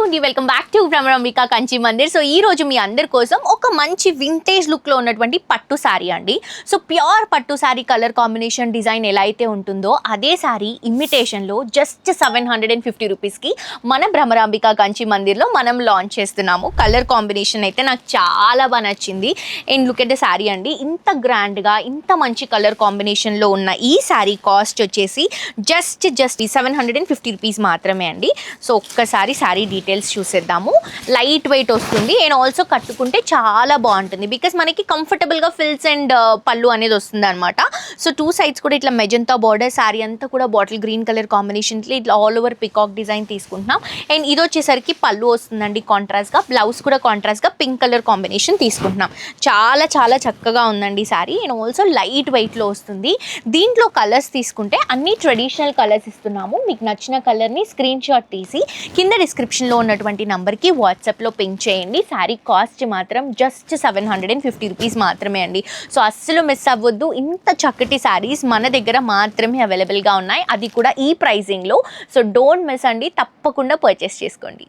అండి, welcome back to Bhramarambika Kanchi Mandir. So ఈ రోజు మీ అందరి కోసం ఒక మంచి వింటేజ్ లుక్లో ఉన్నటువంటి పట్టు శారీ అండి. సో ప్యూర్ పట్టు శారీ కలర్ కాంబినేషన్ డిజైన్ ఎలా అయితే ఉంటుందో అదే శారీ ఇమిటేషన్లో జస్ట్ 750 రూపీస్కి మన భ్రమరాంబిక కంచి మందిర్లో మనం లాంచ్ చేస్తున్నాము. కలర్ కాంబినేషన్ అయితే నాకు చాలా బాగా నచ్చింది. And look at the sari అండి, ఇంత గ్రాండ్గా ఇంత మంచి కలర్ కాంబినేషన్లో ఉన్న ఈ శారీ కాస్ట్ వచ్చేసి జస్ట్ 750 రూపీస్ మాత్రమే అండి. సో ఒక్కసారి శారీ డీటెయిల్స్ చూసేద్దాము. లైట్ వెయిట్ వస్తుంది అండ్ ఆల్సో కట్టుకుంటే చాలా బాగుంటుంది బికాస్ మనకి కంఫర్టబుల్గా ఫిల్స్ అండ్ పళ్ళు అనేది వస్తుంది అనమాట. సో టూ సైడ్స్ కూడా ఇట్లా మెజంతా బార్డర్, శారీ అంతా కూడా బాటిల్ గ్రీన్ కలర్ కాంబినేషన్కి ఇట్లా ఆల్ ఓవర్ పికాక్ డిజైన్ తీసుకుంటున్నాం. అండ్ ఇది వచ్చేసరికి పళ్ళు వస్తుందండి కాంట్రాస్ట్గా, బ్లౌజ్ కూడా కాంట్రాస్ట్గా పింక్ కలర్ కాంబినేషన్ తీసుకుంటున్నాం. చాలా చాలా చక్కగా ఉందండి శారీ అండ్ ఆల్సో లైట్ వెయిట్లో వస్తుంది. దీంట్లో కలర్స్ తీసుకుంటే అన్ని ట్రెడిషనల్ కలర్స్ ఇస్తున్నాము. మీకు నచ్చిన కలర్ని స్క్రీన్ షాట్ తీసి కింద డిస్క్రిప్షన్లో ఉన్నటువంటి నంబర్కి వాట్సాప్లో పింక్ చేయండి. శారీ కాస్ట్ మాత్రం జస్ట్ 750 రూపీస్ మాత్రమే అండి. సో అస్సలు మిస్ అవ్వద్దు. ఇంత చక్కటి శారీస్ మన దగ్గర మాత్రమే అవైలబుల్గా ఉన్నాయి, అది కూడా ఈ ప్రైజింగ్లో. సో డోంట్ మిస్ అండి, తప్పకుండా పర్చేస్ చేసుకోండి.